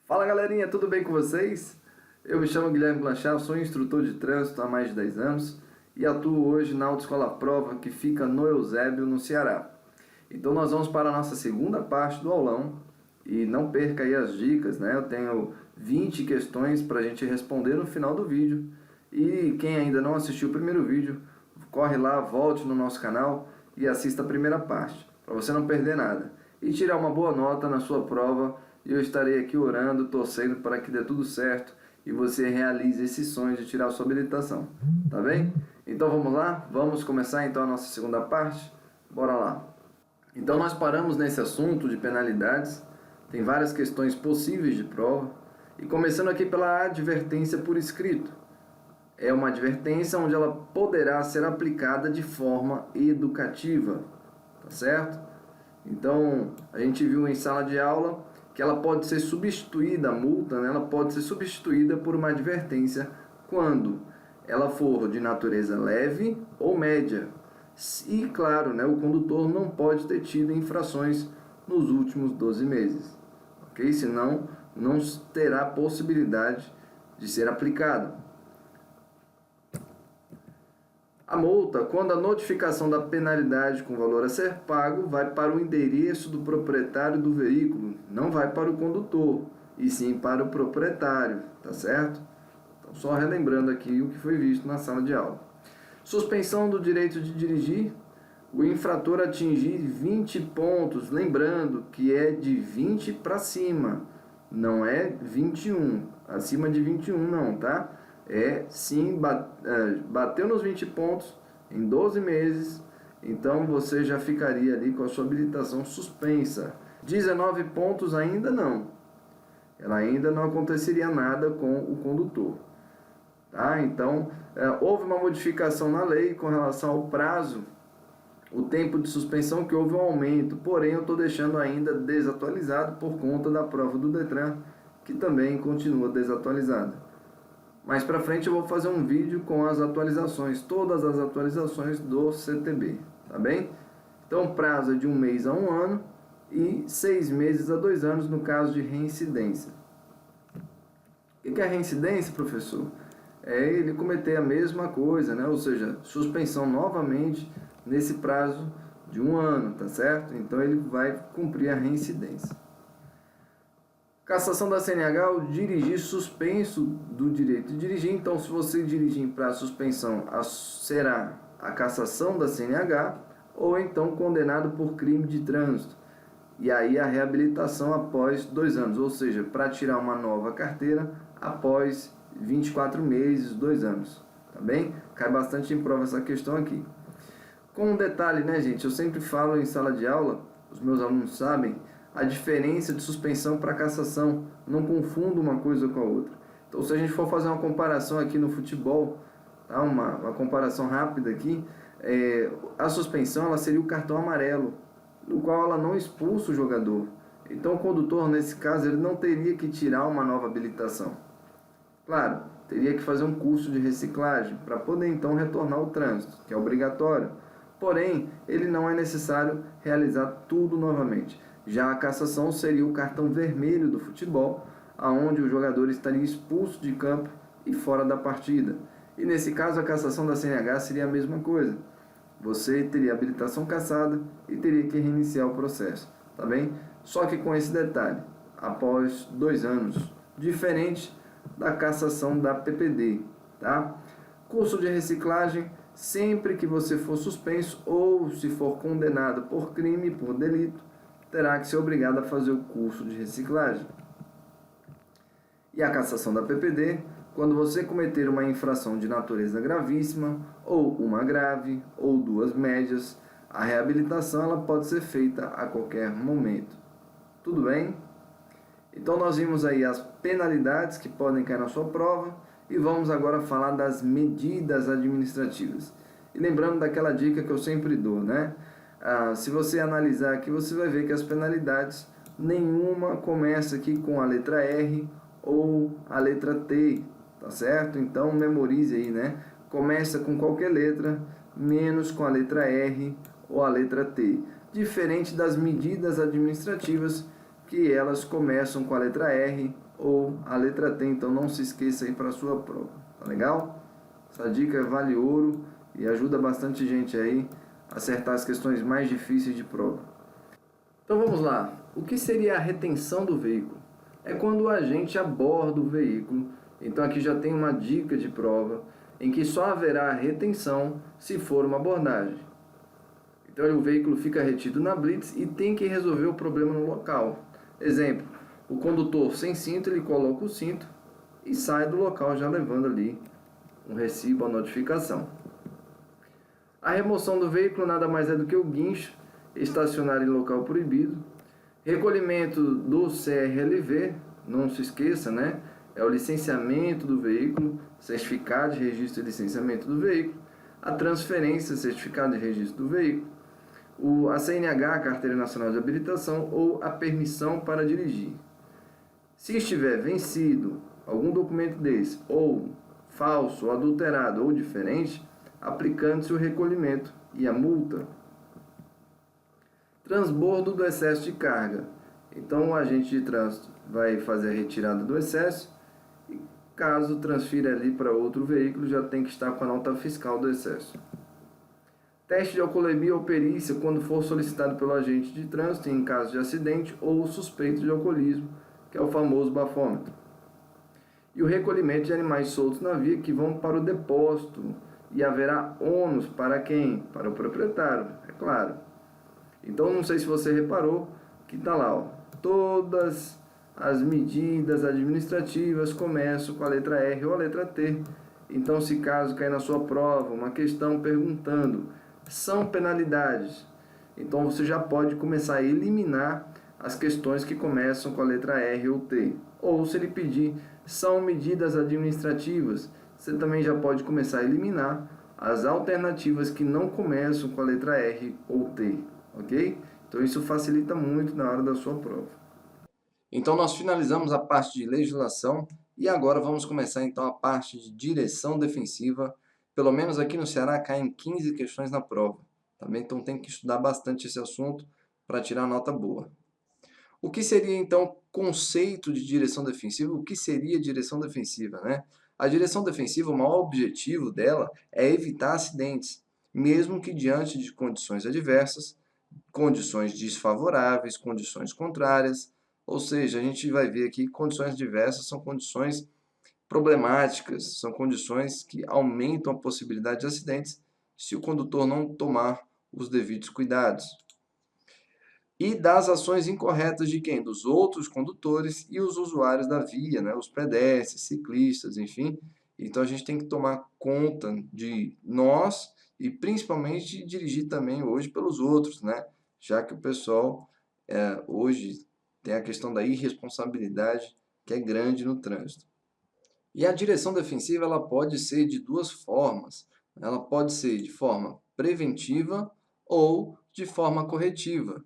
Fala galerinha, tudo bem com vocês? Eu me chamo Guilherme Blanchard, sou instrutor de trânsito há mais de 10 anos e atuo hoje na Autoescola Prova, que fica no Eusébio, no Ceará. Então nós vamos para a nossa segunda parte do aulão e não perca aí as dicas, né? Eu tenho 20 questões para a gente responder no final do vídeo e quem ainda não assistiu o primeiro vídeo, corre lá, volte no nosso canal e assista a primeira parte, para você não perder nada e tirar uma boa nota na sua prova. E eu estarei aqui orando, torcendo para que dê tudo certo e você realize esse sonho de tirar a sua habilitação, tá bem? Então vamos lá? Vamos começar então a nossa segunda parte? Bora lá! Então nós paramos nesse assunto de penalidades, tem várias questões possíveis de prova, e começando aqui pela advertência por escrito. É uma advertência onde ela poderá ser aplicada de forma educativa, tá certo? Então a gente viu em sala de aula que ela pode ser substituída, a multa, né? Ela pode ser substituída por uma advertência quando ela for de natureza leve ou média. E, claro, né, o condutor não pode ter tido infrações nos últimos 12 meses. Ok? Senão, não terá possibilidade de ser aplicado. A multa, quando a notificação da penalidade com valor a ser pago, vai para o endereço do proprietário do veículo, não vai para o condutor, e sim para o proprietário, tá certo? Então, só relembrando aqui o que foi visto na sala de aula. Suspensão do direito de dirigir, o infrator atingir 20 pontos, lembrando que é de 20 para cima, não é 21, acima de 21 não, tá? Sim, bateu nos 20 pontos em 12 meses, então você já ficaria ali com a sua habilitação suspensa. 19 pontos ainda não, ela ainda não aconteceria nada com o condutor. Tá? Então, houve uma modificação na lei com relação ao prazo, o tempo de suspensão, que houve um aumento, porém eu estou deixando ainda desatualizado por conta da prova do Detran, que também continua desatualizada. Mais para frente eu vou fazer um vídeo com as atualizações, todas as atualizações do CTB, tá bem? Então prazo é de 1 mês a 1 ano e 6 meses a 2 anos no caso de reincidência. O que é reincidência, professor? É ele cometer a mesma coisa, né? Ou seja, suspensão novamente nesse prazo de 1 ano, tá certo? Então ele vai cumprir a reincidência. Cassação da CNH, o dirigir suspenso do direito de dirigir. Então, se você dirigir para suspensão, será a cassação da CNH ou então condenado por crime de trânsito. E aí a reabilitação após 2 anos, ou seja, para tirar uma nova carteira após 24 meses, 2 anos. Tá bem? Cai bastante em prova essa questão aqui. Com um detalhe, né, gente? Eu sempre falo em sala de aula, os meus alunos sabem, a diferença de suspensão para cassação. Não confunda uma coisa com a outra. Então, se a gente for fazer uma comparação aqui no futebol, tá? uma comparação rápida aqui, a suspensão ela seria o cartão amarelo, no qual ela não expulsa o jogador. Então, o condutor, nesse caso, ele não teria que tirar uma nova habilitação. Claro, teria que fazer um curso de reciclagem para poder, então, retornar ao trânsito, que é obrigatório. Porém, ele não é necessário realizar tudo novamente. Já a cassação seria o cartão vermelho do futebol, aonde o jogador estaria expulso de campo e fora da partida. E nesse caso a cassação da CNH seria a mesma coisa. Você teria a habilitação cassada e teria que reiniciar o processo, tá bem? Só que com esse detalhe, após 2 anos, diferente da cassação da PPD, tá? Curso de reciclagem, sempre que você for suspenso ou se for condenado por crime, por delito, terá que ser obrigado a fazer o curso de reciclagem. E a cassação da PPD, quando você cometer uma infração de natureza gravíssima, ou uma grave, ou 2 médias, a reabilitação ela pode ser feita a qualquer momento. Tudo bem? Então nós vimos aí as penalidades que podem cair na sua prova, e vamos agora falar das medidas administrativas. E lembrando daquela dica que eu sempre dou, né? Se você analisar aqui, você vai ver que as penalidades, nenhuma começa aqui com a letra R ou a letra T, tá certo? Então memorize aí, né? Começa com qualquer letra, menos com a letra R ou a letra T. Diferente das medidas administrativas, que elas começam com a letra R ou a letra T, então não se esqueça aí para a sua prova, tá legal? Essa dica vale ouro e ajuda bastante gente aí a acertar as questões mais difíceis de prova. Então vamos lá, o que seria a retenção do veículo? É quando o agente aborda o veículo, então aqui já tem uma dica de prova, em que só haverá retenção se for uma abordagem. Então o veículo fica retido na blitz e tem que resolver o problema no local. Exemplo, o condutor sem cinto, ele coloca o cinto e sai do local já levando ali um recibo, a notificação. A remoção do veículo nada mais é do que o guincho, estacionar em local proibido. Recolhimento do CRLV, não se esqueça, né? É o licenciamento do veículo, certificado de registro e licenciamento do veículo. A transferência, certificado de registro do veículo. A CNH, Carteira Nacional de Habilitação, ou a permissão para dirigir. Se estiver vencido algum documento desse, ou falso, ou adulterado, ou diferente, aplicando-se o recolhimento e a multa. Transbordo do excesso de carga. Então, o agente de trânsito vai fazer a retirada do excesso e, caso transfira ali para outro veículo, já tem que estar com a nota fiscal do excesso. Teste de alcoolemia ou perícia quando for solicitado pelo agente de trânsito em caso de acidente ou suspeito de alcoolismo, que é o famoso bafômetro. E o recolhimento de animais soltos na via que vão para o depósito, e haverá ônus para quem? Para o proprietário, é claro. Então, não sei se você reparou que está lá, ó, todas as medidas administrativas começam com a letra R ou a letra T. Então, se caso cair na sua prova uma questão perguntando, são penalidades? Então, você já pode começar a eliminar as questões que começam com a letra R ou T. Ou, se ele pedir, são medidas administrativas, você também já pode começar a eliminar as alternativas que não começam com a letra R ou T, ok? Então isso facilita muito na hora da sua prova. Então nós finalizamos a parte de legislação e agora vamos começar então a parte de direção defensiva. Pelo menos aqui no Ceará caem 15 questões na prova, também, então tem que estudar bastante esse assunto para tirar nota boa. O que seria então conceito de direção defensiva? O que seria direção defensiva, né? A direção defensiva, o maior objetivo dela é evitar acidentes, mesmo que diante de condições adversas, condições desfavoráveis, condições contrárias. Ou seja, a gente vai ver aqui que condições adversas são condições problemáticas, são condições que aumentam a possibilidade de acidentes se o condutor não tomar os devidos cuidados. E das ações incorretas de quem? Dos outros condutores e os usuários da via, né? Os pedestres, ciclistas, enfim. Então a gente tem que tomar conta de nós e principalmente de dirigir também hoje pelos outros, né? Já que o pessoal hoje tem a questão da irresponsabilidade que é grande no trânsito. E a direção defensiva ela pode ser de duas formas. Ela pode ser de forma preventiva ou de forma corretiva.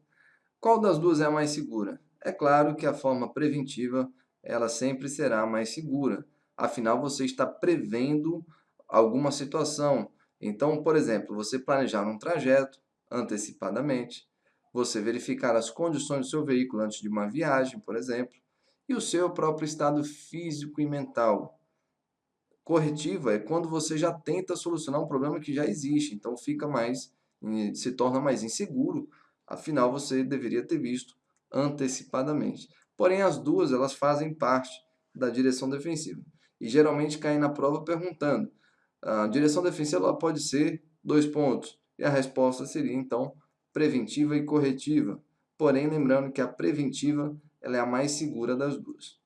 Qual das duas é a mais segura? É claro que a forma preventiva ela sempre será mais segura. Afinal, você está prevendo alguma situação. Então, por exemplo, você planejar um trajeto antecipadamente, você verificar as condições do seu veículo antes de uma viagem, por exemplo, e o seu próprio estado físico e mental. Corretiva é quando você já tenta solucionar um problema que já existe, então se torna mais inseguro. Afinal, você deveria ter visto antecipadamente. Porém, as duas elas fazem parte da direção defensiva e geralmente caem na prova perguntando: a direção defensiva ela pode ser 2 pontos e a resposta seria então preventiva e corretiva. Porém, lembrando que a preventiva ela é a mais segura das duas.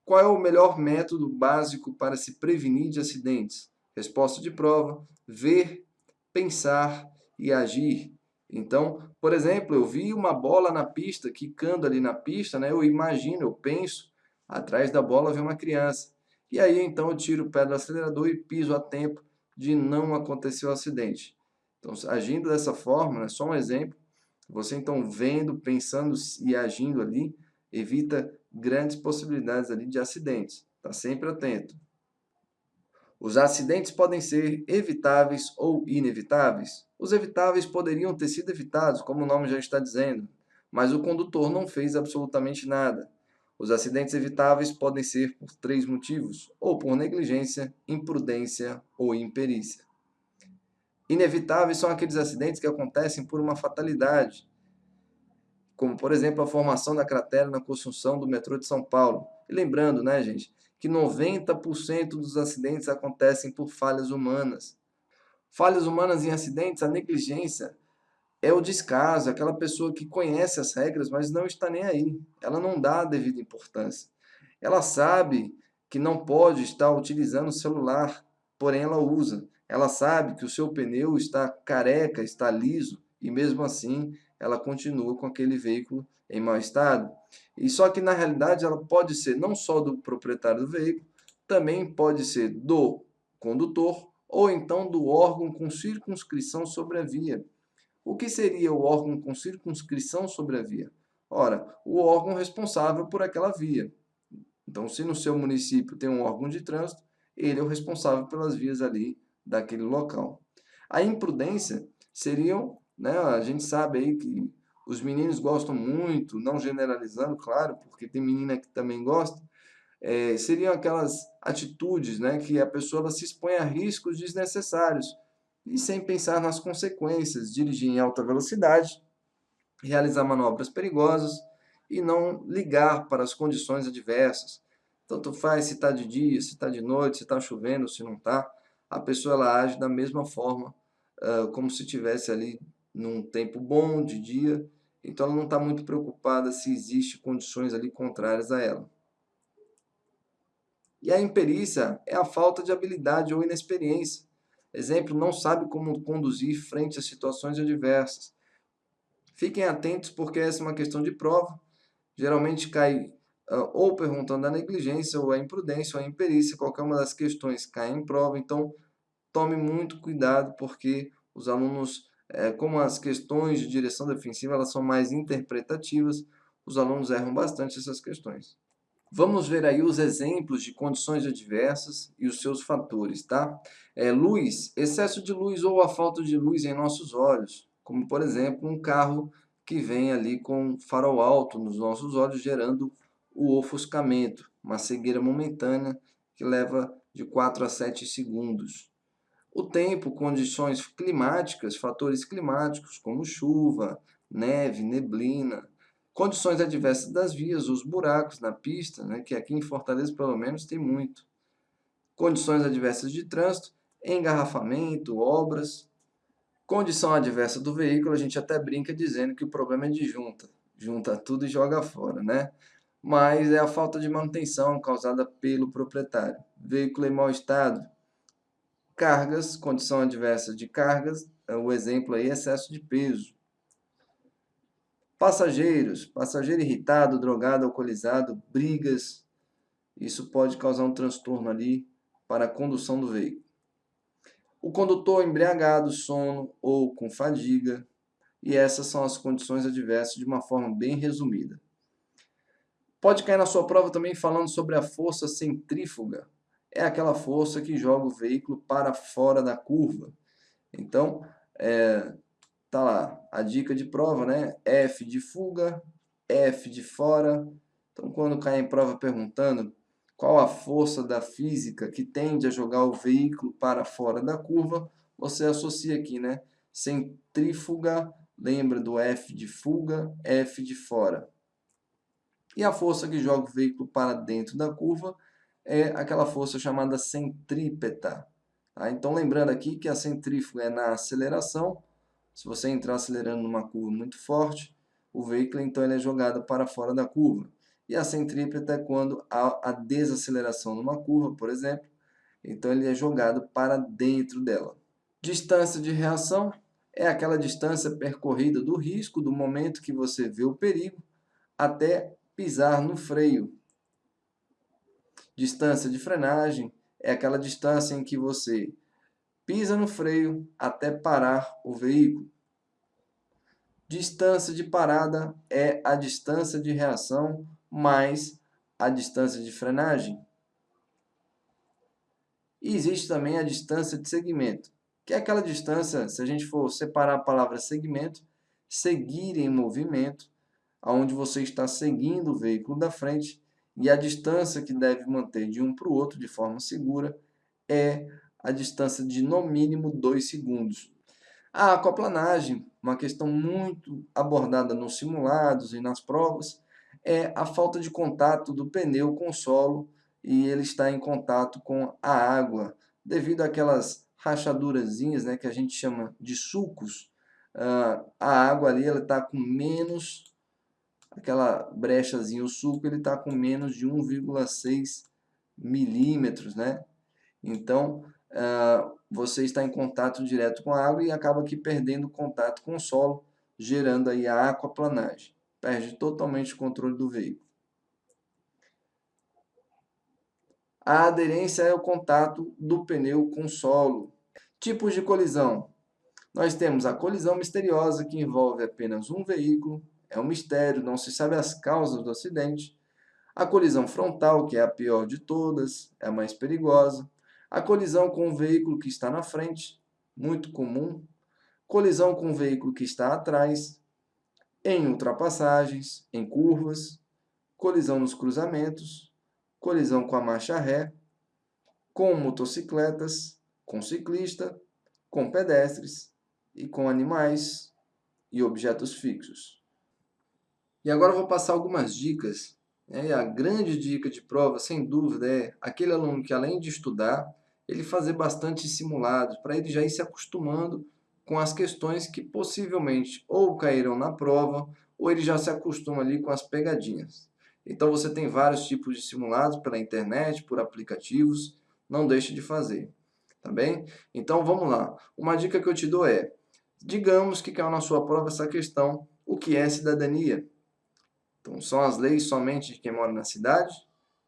Qual é o melhor método básico para se prevenir de acidentes? Resposta de prova: ver, pensar e agir. Então, por exemplo, eu vi uma bola na pista, quicando ali na pista, né? Eu imagino, eu penso, atrás da bola vem uma criança. E aí então eu tiro o pé do acelerador e piso a tempo de não acontecer o acidente. Então, agindo dessa forma, né, só um exemplo, você então vendo, pensando e agindo ali, evita grandes possibilidades ali de acidentes. Está sempre atento. Os acidentes podem ser evitáveis ou inevitáveis. Os evitáveis poderiam ter sido evitados, como o nome já está dizendo. mas o condutor não fez absolutamente nada. Os acidentes evitáveis podem ser por 3 motivos, ou por negligência, imprudência ou imperícia. Inevitáveis são aqueles acidentes que acontecem por uma fatalidade, como, por exemplo, a formação da cratera na construção do metrô de São Paulo. E lembrando, né, gente, que 90% dos acidentes acontecem por falhas humanas. Falhas humanas em acidentes, a negligência é o descaso, aquela pessoa que conhece as regras, mas não está nem aí. Ela não dá a devida importância. Ela sabe que não pode estar utilizando o celular, porém ela usa. Ela sabe que o seu pneu está careca, está liso, e mesmo assim ela continua com aquele veículo em mau estado. E só que na realidade ela pode ser não só do proprietário do veículo, também pode ser do condutor ou então do órgão com circunscrição sobre a via. O que seria o órgão com circunscrição sobre a via? Ora, o órgão responsável por aquela via. Então, se no seu município tem um órgão de trânsito, ele é o responsável pelas vias ali daquele local. A imprudência seriam, né, a gente sabe aí que os meninos gostam muito, não generalizando, claro, porque tem menina que também gosta, seriam aquelas atitudes, né, que a pessoa ela se expõe a riscos desnecessários e sem pensar nas consequências, dirigir em alta velocidade, realizar manobras perigosas e não ligar para as condições adversas. Tanto faz se está de dia, se está de noite, se está chovendo, se não está, a pessoa ela age da mesma forma, como se estivesse ali num tempo bom de dia, então ela não está muito preocupada se existem condições ali contrárias a ela. E a imperícia é a falta de habilidade ou inexperiência. Exemplo, não sabe como conduzir frente a situações adversas. Fiquem atentos porque essa é uma questão de prova. Geralmente cai ou perguntando a negligência, ou a imprudência, ou a imperícia. Qualquer uma das questões cai em prova. Então, tome muito cuidado porque os alunos, como as questões de direção defensiva elas são mais interpretativas, os alunos erram bastante essas questões. Vamos ver aí os exemplos de condições adversas e os seus fatores, tá? Luz, excesso de luz ou a falta de luz em nossos olhos, como por exemplo um carro que vem ali com farol alto nos nossos olhos, gerando o ofuscamento, uma cegueira momentânea que leva de 4 a 7 segundos. O tempo, condições climáticas, fatores climáticos como chuva, neve, neblina, condições adversas das vias, os buracos na pista, né, que aqui em Fortaleza pelo menos tem muito. Condições adversas de trânsito, engarrafamento, obras. Condição adversa do veículo, a gente até brinca dizendo que o problema é de junta. Junta tudo e joga fora, né? Mas é a falta de manutenção causada pelo proprietário. Veículo em mau estado. Cargas, condição adversa de cargas, o exemplo aí é excesso de peso. Passageiros, passageiro irritado, drogado, alcoolizado, brigas, isso pode causar um transtorno ali para a condução do veículo. O condutor embriagado, sono ou com fadiga, e essas são as condições adversas de uma forma bem resumida. Pode cair na sua prova também falando sobre a força centrífuga. É aquela força que joga o veículo para fora da curva. Então, tá lá a dica de prova, né? F de fuga, F de fora. Então, quando cai em prova perguntando qual a força da física que tende a jogar o veículo para fora da curva, você associa aqui, né? Centrífuga, lembra do F de fuga, F de fora. E a força que joga o veículo para dentro da curva é aquela força chamada centrípeta. Tá? Então, lembrando aqui que a centrífuga é na aceleração. Se você entrar acelerando numa curva muito forte, o veículo então ele é jogado para fora da curva. E a centrípeta é quando há a desaceleração numa curva, por exemplo, então ele é jogado para dentro dela. Distância de reação é aquela distância percorrida do risco, do momento que você vê o perigo, até pisar no freio. Distância de frenagem é aquela distância em que você pisa no freio até parar o veículo. Distância de parada é a distância de reação mais a distância de frenagem. E existe também a distância de segmento, que é aquela distância, se a gente for separar a palavra segmento, seguir em movimento, onde você está seguindo o veículo da frente e a distância que deve manter de um para o outro de forma segura é a distância de no mínimo 2 segundos. A aquaplanagem, uma questão muito abordada nos simulados e nas provas, é a falta de contato do pneu com o solo e ele está em contato com a água, devido àquelas rachadurazinhas, né, que a gente chama de sulcos. A água ali está com menos, aquela brechazinha, o sulco ele está com menos de 1,6 milímetros, né? Então, você está em contato direto com a água e acaba aqui perdendo contato com o solo, gerando aí a aquaplanagem. Perde totalmente o controle do veículo. A aderência é o contato do pneu com o solo. Tipos de colisão. Nós temos a colisão misteriosa, que envolve apenas um veículo. É um mistério, não se sabe as causas do acidente. A colisão frontal, que é a pior de todas, é a mais perigosa. A colisão com o veículo que está na frente, muito comum. Colisão com o veículo que está atrás, em ultrapassagens, em curvas. Colisão nos cruzamentos. Colisão com a marcha ré, com motocicletas, com ciclista, com pedestres e com animais e objetos fixos. E agora eu vou passar algumas dicas. E a grande dica de prova, sem dúvida, é aquele aluno que, além de estudar, ele fazer bastante simulados, para ele já ir se acostumando com as questões que possivelmente ou cairão na prova, ou ele já se acostuma ali com as pegadinhas. Então você tem vários tipos de simulados pela internet, por aplicativos, não deixe de fazer, tá bem? Então vamos lá. Uma dica que eu te dou é, digamos que caiu na sua prova essa questão, o que é cidadania? Então, são as leis somente de quem mora na cidade?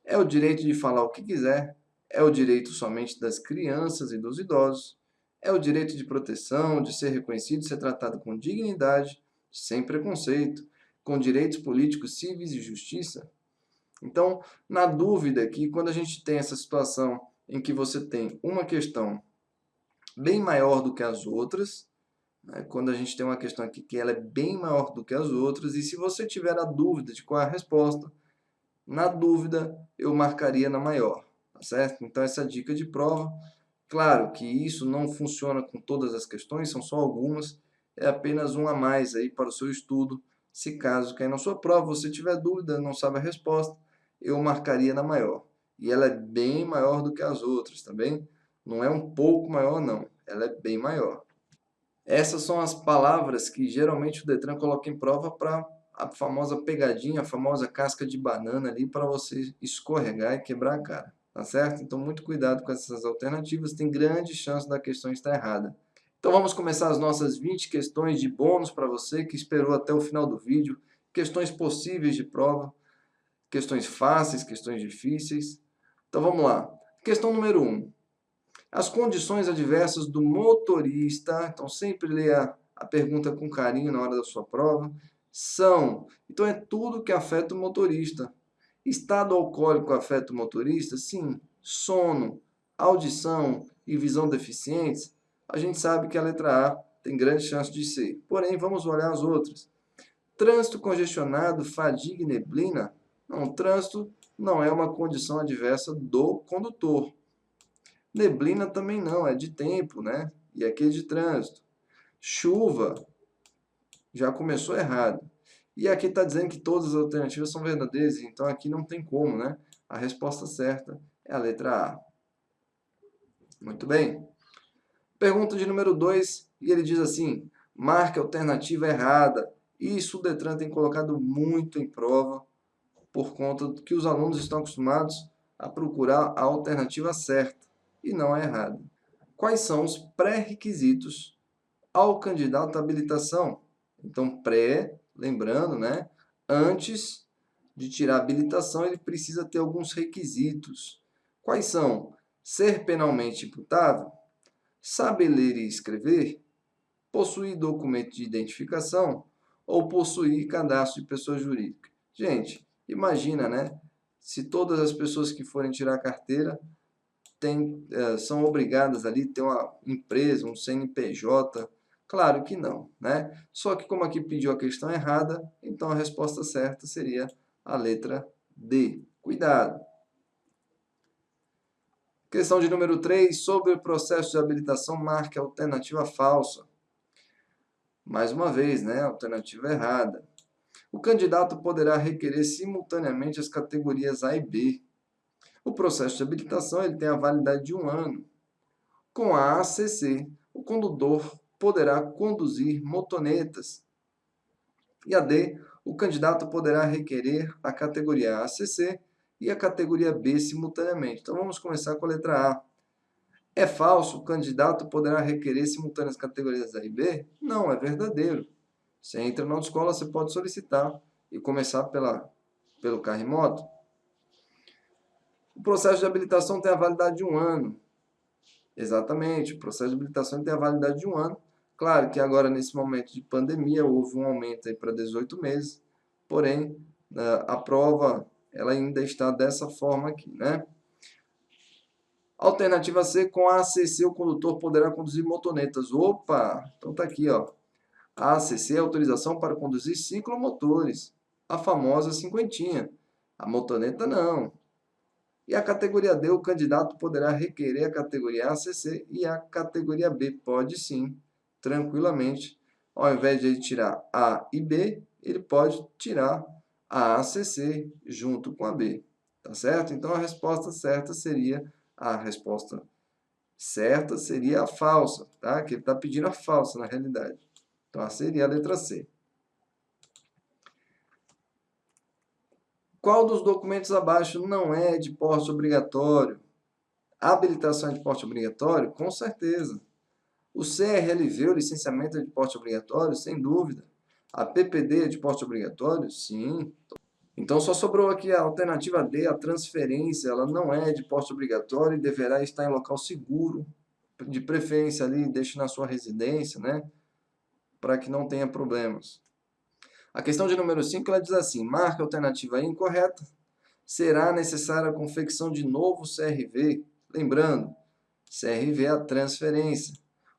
É o direito de falar o que quiser? É o direito somente das crianças e dos idosos? É o direito de proteção, de ser reconhecido e ser tratado com dignidade, sem preconceito, com direitos políticos, cíveis e justiça? Então, na dúvida aqui, quando a gente tem essa situação em que você tem uma questão bem maior do que as outras, quando a gente tem uma questão aqui que ela é bem maior do que as outras, e se você tiver a dúvida de qual é a resposta, na dúvida eu marcaria na maior, tá certo? Então essa dica de prova, claro que isso não funciona com todas as questões, são só algumas, é apenas um a mais aí para o seu estudo, se caso cair na sua prova, você tiver dúvida, não sabe a resposta, eu marcaria na maior. E ela é bem maior do que as outras, tá bem? Não é um pouco maior não, ela é bem maior. Essas são as palavras que geralmente o Detran coloca em prova para a famosa pegadinha, a famosa casca de banana ali para você escorregar e quebrar a cara, tá certo? Então muito cuidado com essas alternativas, tem grande chance da questão estar errada. Então vamos começar as nossas 20 questões de bônus para você que esperou até o final do vídeo, questões possíveis de prova, questões fáceis, questões difíceis. Então vamos lá. Questão número 1. As condições adversas do motorista, então sempre leia a pergunta com carinho na hora da sua prova, são, então é tudo que afeta o motorista. Estado alcoólico afeta o motorista? Sim. Sono, audição e visão deficientes? A gente sabe que a letra A tem grande chance de ser. Porém, vamos olhar as outras. Trânsito congestionado, fadiga e neblina? Não, trânsito não é uma condição adversa do condutor. Neblina também não, é de tempo, né? E aqui é de trânsito. Chuva, já começou errado. E aqui está dizendo que todas as alternativas são verdadeiras, então aqui não tem como, né? A resposta certa é a letra A. Muito bem. Pergunta de número 2, e ele diz assim, marque a alternativa errada. Isso o Detran tem colocado muito em prova, por conta do que os alunos estão acostumados a procurar a alternativa certa, e não a errada. Quais são os pré-requisitos ao candidato à habilitação? Então, pré, lembrando, né? Antes de tirar a habilitação, ele precisa ter alguns requisitos. Quais são? Ser penalmente imputável, saber ler e escrever, possuir documento de identificação ou possuir cadastro de pessoa jurídica. Gente, imagina, né? Se todas as pessoas que forem tirar a carteira são obrigadas ali a ter uma empresa, um CNPJ, Claro que não, né? Só que como aqui pediu a questão errada, então a resposta certa seria a letra D. Cuidado! Questão de número 3, sobre o processo de habilitação, marque a alternativa falsa. Mais uma vez, né? Alternativa errada. O candidato poderá requerer simultaneamente as categorias A e B. O processo de habilitação ele tem a validade de 1 ano. Com a ACC, o condutor poderá conduzir motonetas. E a D, o candidato poderá requerer a categoria ACC e a categoria B simultaneamente. Então vamos começar com a letra A. É falso, o candidato poderá requerer simultâneas categorias A e B? Não, é verdadeiro. Você entra na autoescola, você pode solicitar e começar pelo carro e moto. O processo de habilitação tem a validade de 1 ano. Exatamente, o processo de habilitação tem a validade de 1 ano. Claro que agora, nesse momento de pandemia, houve um aumento aí para 18 meses, porém, a prova ela ainda está dessa forma aqui, né? Alternativa C, com a ACC, o condutor poderá conduzir motonetas. Opa! Então tá aqui, ó. A ACC é autorização para conduzir ciclomotores, a famosa cinquentinha. A motoneta não. E a categoria D, o candidato poderá requerer a categoria ACC e a categoria B. Pode sim, tranquilamente. Ao invés de ele tirar A e B, ele pode tirar a ACC junto com a B. Tá certo? Então a resposta certa seria a falsa, tá? Que ele está pedindo a falsa na realidade. Então seria a letra C. Qual dos documentos abaixo não é de porte obrigatório? A habilitação é de porte obrigatório? Com certeza. O CRLV, o licenciamento é de porte obrigatório? Sem dúvida. A PPD é de porte obrigatório? Sim. Então só sobrou aqui a alternativa D, a transferência, ela não é de porte obrigatório e deverá estar em local seguro, de preferência ali, deixe na sua residência, né? Para que não tenha problemas. A questão de número 5, ela diz assim, marca a alternativa incorreta, será necessária a confecção de novo CRV. Lembrando, CRV é a transferência.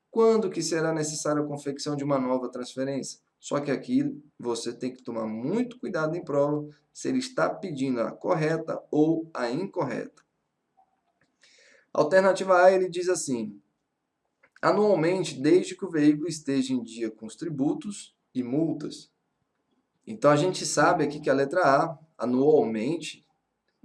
Quando que será necessária a confecção de uma nova transferência? Só que aqui você tem que tomar muito cuidado em prova se ele está pedindo a correta ou a incorreta. Alternativa A, ele diz assim, anualmente, desde que o veículo esteja em dia com os tributos e multas. Então, a gente sabe aqui que a letra A, anualmente,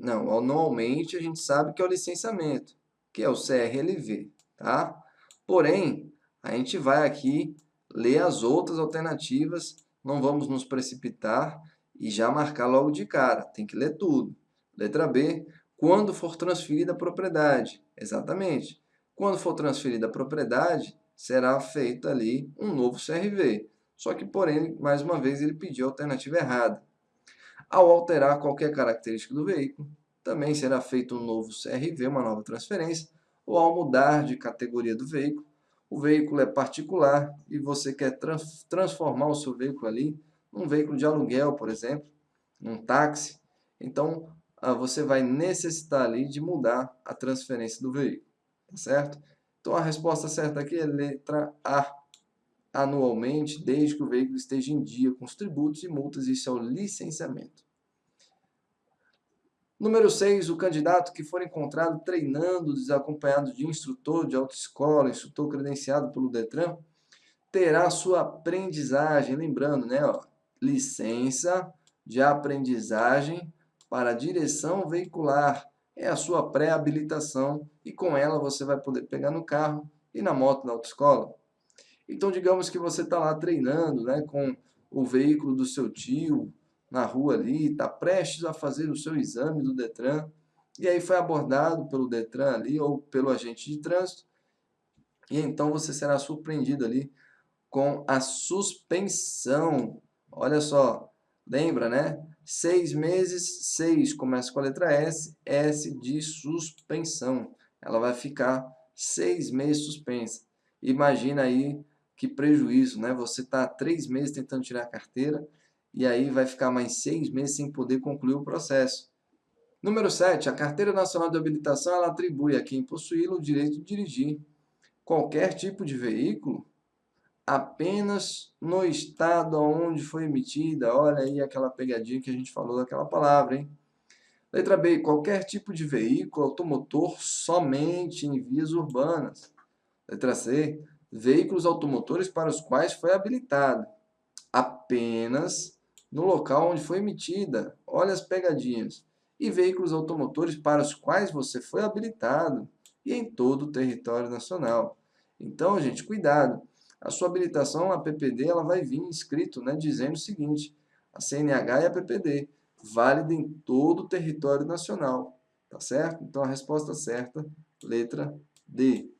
a gente sabe que é o licenciamento, que é o CRLV, tá? Porém, a gente vai aqui ler as outras alternativas, não vamos nos precipitar e já marcar logo de cara, tem que ler tudo. Letra B, quando for transferida a propriedade. Exatamente. Quando for transferida a propriedade, será feito ali um novo CRV. Só que, porém, mais uma vez, ele pediu a alternativa errada. Ao alterar qualquer característica do veículo, também será feito um novo CRV, uma nova transferência, ou ao mudar de categoria do veículo, o veículo é particular e você quer transformar o seu veículo ali num veículo de aluguel, por exemplo, num táxi, então você vai necessitar ali de mudar a transferência do veículo, tá certo? Então a resposta certa aqui é letra A. Anualmente, desde que o veículo esteja em dia com os tributos e multas, isso é o licenciamento. Número 6, o candidato que for encontrado treinando desacompanhado de instrutor de autoescola, instrutor credenciado pelo Detran, terá sua aprendizagem, lembrando, né, ó, licença de aprendizagem para direção veicular, é a sua pré-habilitação e com ela você vai poder pegar no carro e na moto da autoescola. Então, digamos que você está lá treinando, né, com o veículo do seu tio na rua ali, está prestes a fazer o seu exame do Detran, e aí foi abordado pelo Detran ali ou pelo agente de trânsito, e então você será surpreendido ali com a suspensão. Olha só, lembra, né? 6 meses, 6 começa com a letra S, S de suspensão. Ela vai ficar 6 meses suspensa. Imagina aí que prejuízo, né? Você está 3 meses tentando tirar a carteira e aí vai ficar mais 6 meses sem poder concluir o processo. Número 7. A Carteira Nacional de Habilitação ela atribui a quem possuí-la o direito de dirigir qualquer tipo de veículo. apenas no estado onde foi emitida. Olha aí aquela pegadinha que a gente falou daquela palavra, hein? Letra B, qualquer tipo de veículo automotor somente em vias urbanas. Letra C, veículos automotores para os quais foi habilitado apenas no local onde foi emitida. Olha as pegadinhas. E veículos automotores para os quais você foi habilitado e em todo o território nacional. Então, gente, cuidado. A sua habilitação, a PPD, ela vai vir escrito, né, dizendo o seguinte: a CNH e a PPD, válida em todo o território nacional. Tá certo? Então, a resposta certa, letra D.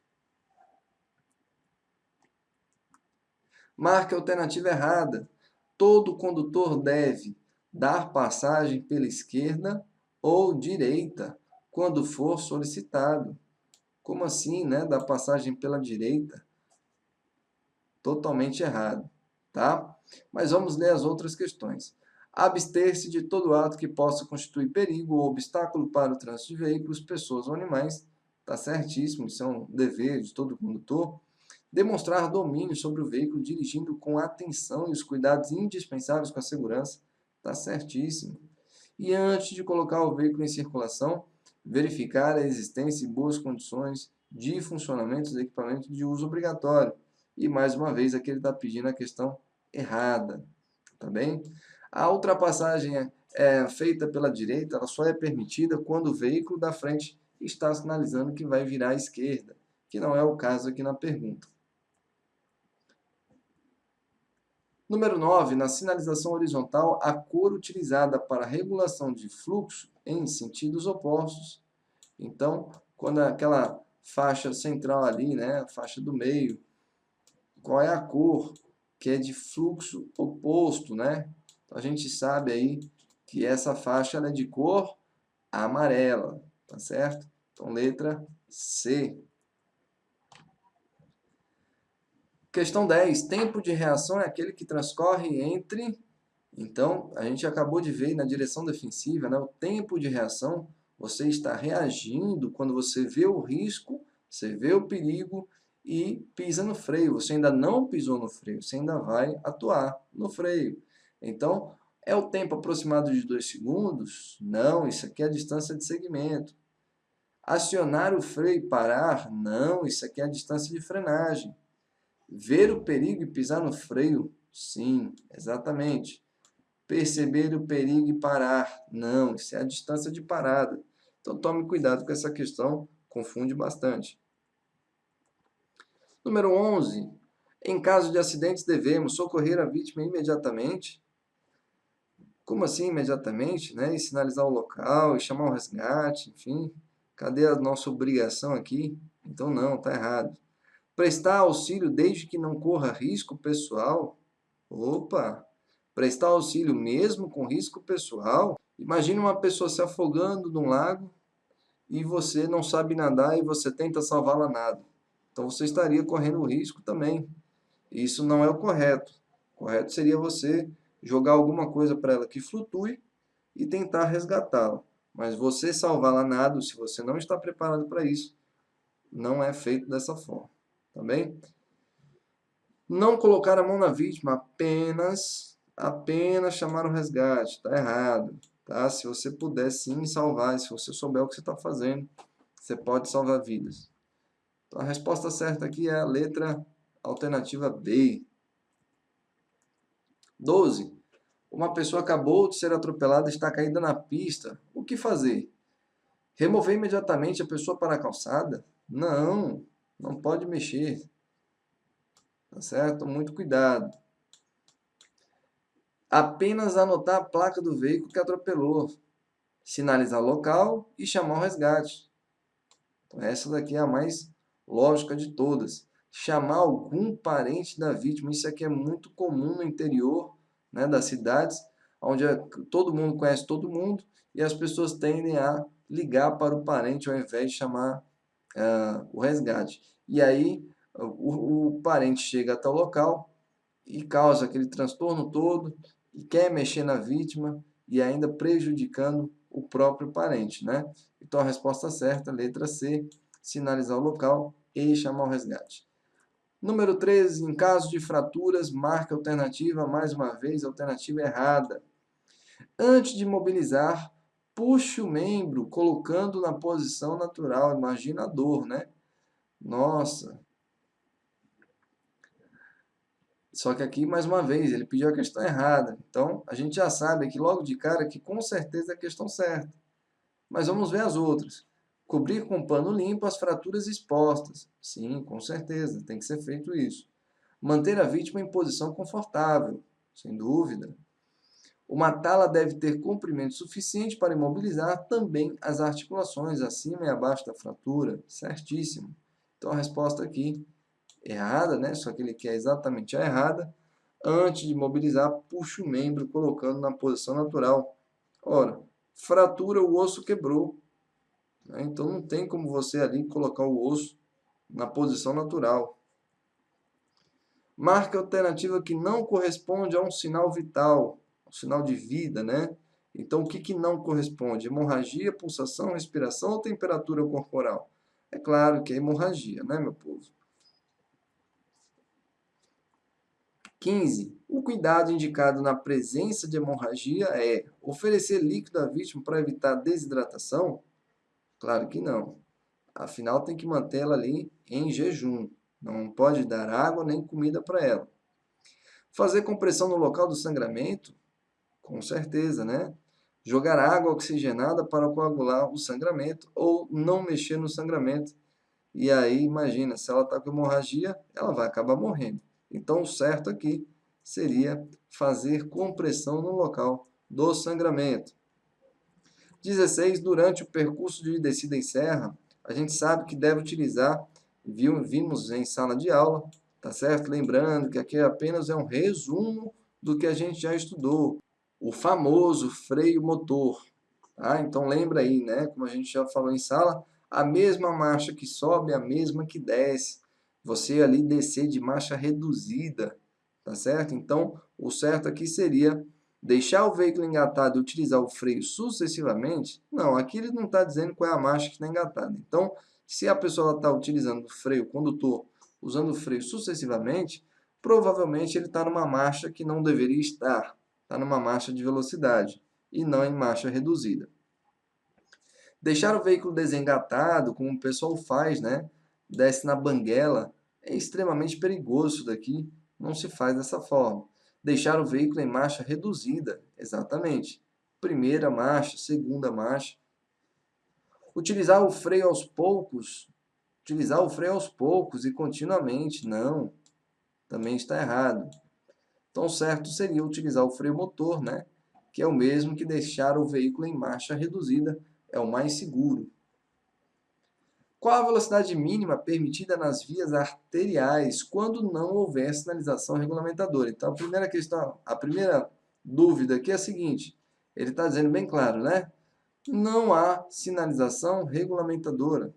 Marque a alternativa errada. Todo condutor deve dar passagem pela esquerda ou direita quando for solicitado. Como assim, né? Dar passagem pela direita? Totalmente errado, tá? Mas vamos ler as outras questões. Abster-se de todo ato que possa constituir perigo ou obstáculo para o trânsito de veículos, pessoas ou animais. Tá certíssimo, isso é um dever de todo condutor. Demonstrar domínio sobre o veículo dirigindo com atenção e os cuidados indispensáveis com a segurança. Está certíssimo. E antes de colocar o veículo em circulação, verificar a existência e boas condições de funcionamento dos equipamentos de uso obrigatório. E mais uma vez aqui ele está pedindo a questão errada. Tá bem? A ultrapassagem feita pela direita, ela só é permitida quando o veículo da frente está sinalizando que vai virar à esquerda, que não é o caso aqui na pergunta. Número 9, na sinalização horizontal, a cor utilizada para regulação de fluxo em sentidos opostos. Então, quando aquela faixa central ali, né, a faixa do meio, qual é a cor que é de fluxo oposto, né? Então, a gente sabe aí que essa faixa ela é de cor amarela, tá certo? Então, letra C. Questão 10. Tempo de reação é aquele que transcorre entre... Então, a gente acabou de ver na direção defensiva, né, o tempo de reação, você está reagindo quando você vê o risco, você vê o perigo e pisa no freio. Você ainda não pisou no freio, você ainda vai atuar no freio. Então, é o tempo aproximado de 2 segundos? Não, isso aqui é a distância de segmento. Acionar o freio e parar? Não, isso aqui é a distância de frenagem. Ver o perigo e pisar no freio? Sim, exatamente. Perceber o perigo e parar? Não, isso é a distância de parada. Então tome cuidado com essa questão, confunde bastante. Número 11. Em caso de acidentes, devemos socorrer a vítima imediatamente. Como assim imediatamente? Né? E sinalizar o local, e chamar o resgate, enfim. Cadê a nossa obrigação aqui? Então não, está errado. Prestar auxílio desde que não corra risco pessoal? Opa! Prestar auxílio mesmo com risco pessoal? Imagine uma pessoa se afogando num lago e você não sabe nadar e você tenta salvá-la nado. Então você estaria correndo risco também. Isso não é o correto. O correto seria você jogar alguma coisa para ela que flutue e tentar resgatá-la. Mas você salvá-la nado, se você não está preparado para isso, não é feito dessa forma. Tá bem? Não colocar a mão na vítima, apenas chamar o resgate. Está errado. Tá? Se você puder sim salvar, se você souber o que você está fazendo, você pode salvar vidas. Então, a resposta certa aqui é a letra alternativa B. 12. Uma pessoa acabou de ser atropelada e está caída na pista. O que fazer? Remover imediatamente a pessoa para a calçada? Não, não pode mexer. Tá certo? Muito cuidado. Apenas anotar a placa do veículo que atropelou. Sinalizar o local e chamar o resgate. Então, essa daqui é a mais lógica de todas. Chamar algum parente da vítima. Isso aqui é muito comum no interior, né, das cidades, onde todo mundo conhece todo mundo e as pessoas tendem a ligar para o parente ao invés de chamar o resgate. E aí o parente chega até o local e causa aquele transtorno todo e quer mexer na vítima e ainda prejudicando o próprio parente, né? Então a resposta certa, letra C, sinalizar o local e chamar o resgate. Número 13, em caso de fraturas, marque a alternativa, mais uma vez, a alternativa errada. Antes de mobilizar, puxe o membro, colocando na posição natural. Imagina a dor, né? Nossa. Só que aqui, mais uma vez, ele pediu a questão errada. Então, a gente já sabe aqui logo de cara que com certeza é a questão certa. Mas vamos ver as outras. Cobrir com pano limpo as fraturas expostas. Sim, com certeza, tem que ser feito isso. Manter a vítima em posição confortável. Sem dúvida. Uma tala deve ter comprimento suficiente para imobilizar também as articulações acima e abaixo da fratura. Certíssimo. Então, a resposta aqui errada, né? Só que ele quer exatamente a errada. Antes de mobilizar, puxa o membro colocando na posição natural. Ora, fratura, o osso quebrou, né? Então não tem como você ali colocar o osso na posição natural. Marque a alternativa que não corresponde a um sinal vital, um sinal de vida, né? Então o que não corresponde? Hemorragia, pulsação, respiração ou temperatura corporal? É claro que é hemorragia, né, meu povo? 15. O cuidado indicado na presença de hemorragia é oferecer líquido à vítima para evitar desidratação? Claro que não. Afinal, tem que mantê-la ali em jejum. Não pode dar água nem comida para ela. Fazer compressão no local do sangramento? Com certeza, né? Jogar água oxigenada para coagular o sangramento ou não mexer no sangramento. E aí, imagina, se ela está com hemorragia, ela vai acabar morrendo. Então, o certo aqui seria fazer compressão no local do sangramento. 16. Durante o percurso de descida em serra, a gente sabe que deve utilizar, vimos em sala de aula, tá certo? Lembrando que aqui apenas é um resumo do que a gente já estudou, o famoso freio motor. Tá? Então lembra aí, né? Como a gente já falou em sala, a mesma marcha que sobe, a mesma que desce. Você ali descer de marcha reduzida, tá certo? Então, o certo aqui seria deixar o veículo engatado e utilizar o freio sucessivamente. Não, aqui ele não está dizendo qual é a marcha que está engatada. Então, se a pessoa está utilizando o freio, o condutor, usando o freio sucessivamente, provavelmente ele está numa marcha que não deveria estar. Está numa marcha de velocidade e não em marcha reduzida. Deixar o veículo desengatado, como o pessoal faz, né? Desce na banguela, é extremamente perigoso isso daqui, não se faz dessa forma. Deixar o veículo em marcha reduzida, exatamente. Primeira marcha, segunda marcha. Utilizar o freio aos poucos, e continuamente, não, também está errado. Então, certo seria utilizar o freio motor, né? Que é o mesmo que deixar o veículo em marcha reduzida, é o mais seguro. Qual a velocidade mínima permitida nas vias arteriais quando não houver sinalização regulamentadora? Então, a primeira questão, a primeira dúvida aqui é a seguinte, ele está dizendo bem claro, né? Não há sinalização regulamentadora.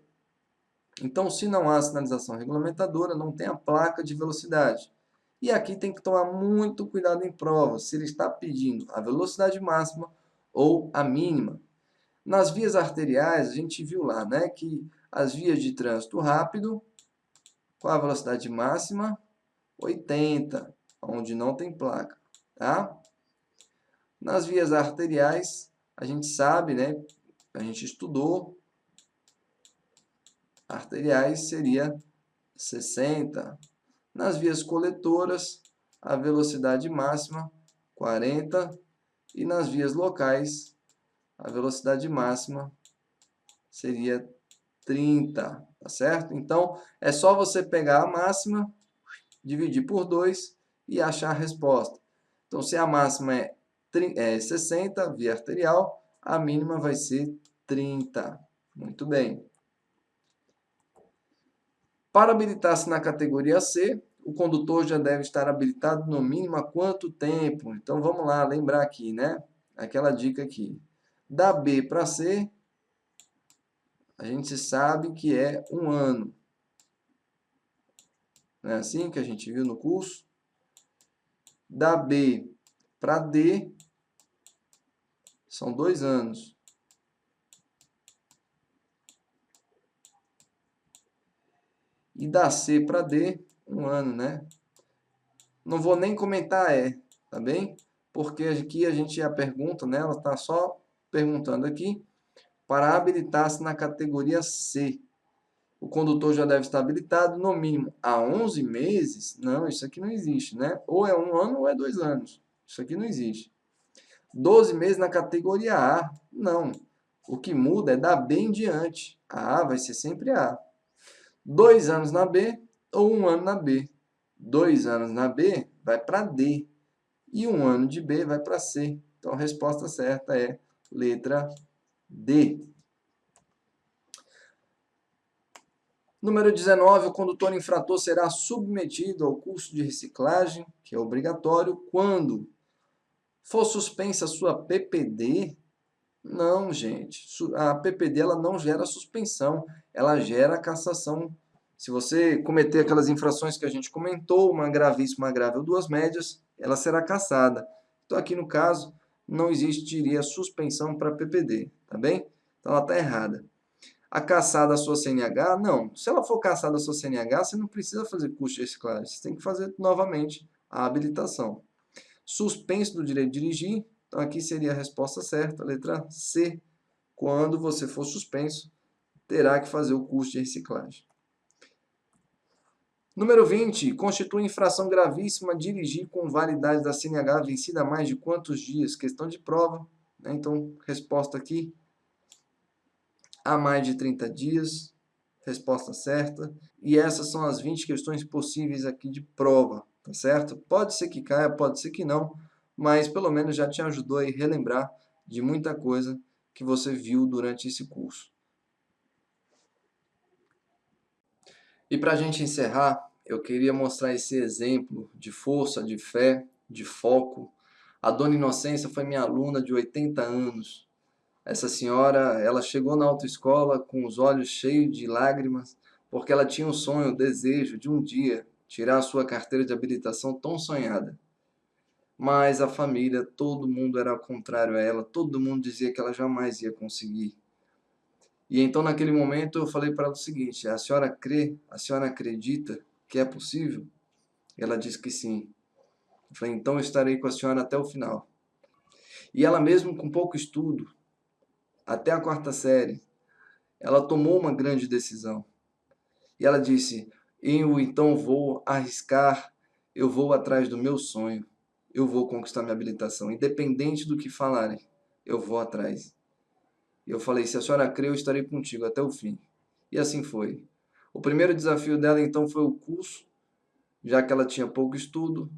Então, se não há sinalização regulamentadora, não tem a placa de velocidade. E aqui tem que tomar muito cuidado em prova, se ele está pedindo a velocidade máxima ou a mínima. Nas vias arteriais, a gente viu lá, né, que as vias de trânsito rápido, qual a velocidade máxima? 80, onde não tem placa, tá? Nas vias arteriais, a gente sabe, né, a gente estudou, arteriais seria 60. Nas vias coletoras, a velocidade máxima 40 e nas vias locais, a velocidade máxima seria 30, tá certo? Então, é só você pegar a máxima, dividir por 2 e achar a resposta. Então, se a máxima é 60, via arterial, a mínima vai ser 30. Muito bem. Para habilitar-se na categoria C, o condutor já deve estar habilitado no mínimo há quanto tempo? Então, vamos lá, lembrar aqui, né? Aquela dica aqui. Da B para C, a gente sabe que é 1 ano. Não é assim que a gente viu no curso? Da B para D, são 2 anos. E da C para D, Um ano, né? Não vou nem comentar tá bem? Porque aqui a gente, a pergunta, né? Ela está só perguntando aqui para habilitar-se na categoria C. O condutor já deve estar habilitado no mínimo há 11 meses. Não, isso aqui não existe, né? Ou é um ano ou é 2 anos. Isso aqui não existe. 12 meses na categoria A. Não. O que muda é da B em diante. A A vai ser sempre A. 2 anos na B ou 1 ano na B. 2 anos na B vai para D. E 1 ano de B vai para C. Então a resposta certa é letra D. Número 19, o condutor infrator será submetido ao curso de reciclagem, que é obrigatório, quando for suspensa a sua PPD. Não, gente. A PPD ela não gera suspensão, ela gera cassação. Se você cometer aquelas infrações que a gente comentou, uma gravíssima, uma grave ou duas médias, ela será cassada. Então, aqui no caso, não existiria suspensão para PPD, tá bem? Então, ela está errada. A cassada a sua CNH, não. Se ela for cassada a sua CNH, você não precisa fazer curso de reciclagem. Você tem que fazer novamente a habilitação. Suspenso do direito de dirigir, então aqui seria a resposta certa, a letra C. Quando você for suspenso, terá que fazer o curso de reciclagem. Número 20. Constitui infração gravíssima dirigir com validade da CNH vencida há mais de quantos dias? Questão de prova, né? Então, resposta aqui, há mais de 30 dias. Resposta certa. E essas são as 20 questões possíveis aqui de prova, tá certo? Pode ser que caia, pode ser que não, mas pelo menos já te ajudou a relembrar de muita coisa que você viu durante esse curso. E para a gente encerrar, eu queria mostrar esse exemplo de força, de fé, de foco. A Dona Inocência foi minha aluna de 80 anos. Essa senhora, ela chegou na autoescola com os olhos cheios de lágrimas, porque ela tinha um sonho, o desejo de um dia tirar a sua carteira de habilitação tão sonhada. Mas a família, todo mundo era contrário a ela, todo mundo dizia que ela jamais ia conseguir. E então, naquele momento, eu falei para ela o seguinte: a senhora crê, a senhora acredita que é possível? Ela disse que sim. Eu falei: então eu estarei com a senhora até o final. E ela, mesmo com pouco estudo, até a 4ª série, ela tomou uma grande decisão. E ela disse: eu então vou arriscar, eu vou atrás do meu sonho, eu vou conquistar minha habilitação, independente do que falarem, eu vou atrás. E eu falei: se a senhora crê, eu estarei contigo até o fim. E assim foi. O primeiro desafio dela então foi o curso, já que ela tinha pouco estudo,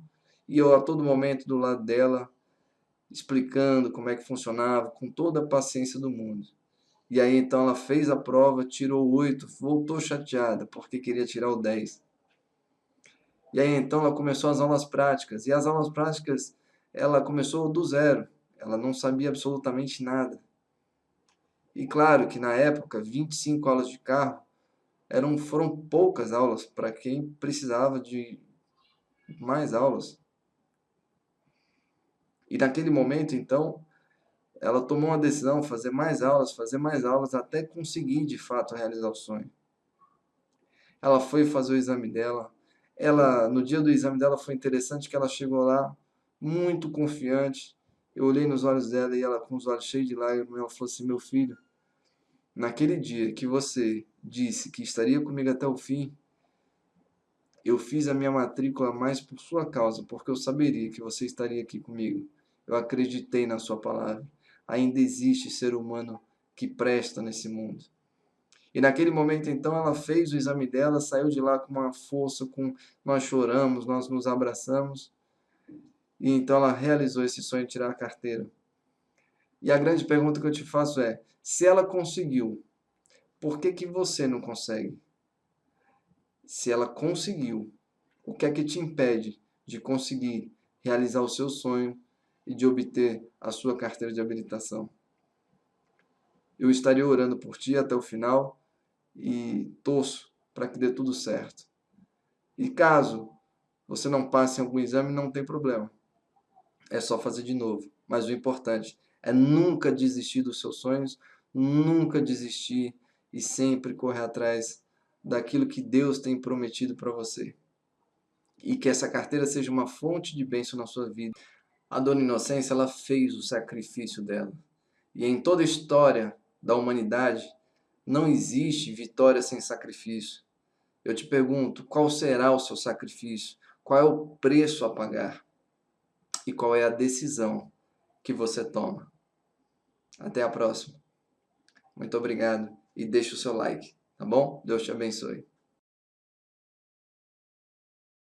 e eu a todo momento do lado dela, explicando como é que funcionava, com toda a paciência do mundo. E aí então ela fez a prova, tirou 8, voltou chateada, porque queria tirar o 10. E aí então ela começou as aulas práticas, e as aulas práticas ela começou do zero, ela não sabia absolutamente nada. E claro que na época, 25 aulas de carro foram poucas aulas para quem precisava de mais aulas. E naquele momento, então, ela tomou uma decisão, fazer mais aulas, até conseguir de fato realizar o sonho. Ela foi fazer o exame dela. No dia do exame dela, foi interessante que ela chegou lá muito confiante. Eu olhei nos olhos dela e ela com os olhos cheios de lágrimas, ela falou assim: meu filho, naquele dia que você disse que estaria comigo até o fim, eu fiz a minha matrícula mais por sua causa, porque eu saberia que você estaria aqui comigo. Eu acreditei na sua palavra. Ainda existe ser humano que presta nesse mundo. E naquele momento, então, ela fez o exame dela, saiu de lá com uma força, nós choramos, nós nos abraçamos. E então ela realizou esse sonho de tirar a carteira. E a grande pergunta que eu te faço é: se ela conseguiu, por que você não consegue? Se ela conseguiu, o que é que te impede de conseguir realizar o seu sonho e de obter a sua carteira de habilitação? Eu estarei orando por ti até o final e torço para que dê tudo certo. E caso você não passe em algum exame, não tem problema. É só fazer de novo. Mas o importante é nunca desistir dos seus sonhos, nunca desistir e sempre correr atrás daquilo que Deus tem prometido para você. e que essa carteira seja uma fonte de bênção na sua vida. A Dona Inocência, ela fez o sacrifício dela. E em toda a história da humanidade, não existe vitória sem sacrifício. Eu te pergunto, qual será o seu sacrifício? Qual é o preço a pagar? E qual é a decisão que você toma? Até a próxima. Muito obrigado e deixe o seu like, tá bom? Deus te abençoe.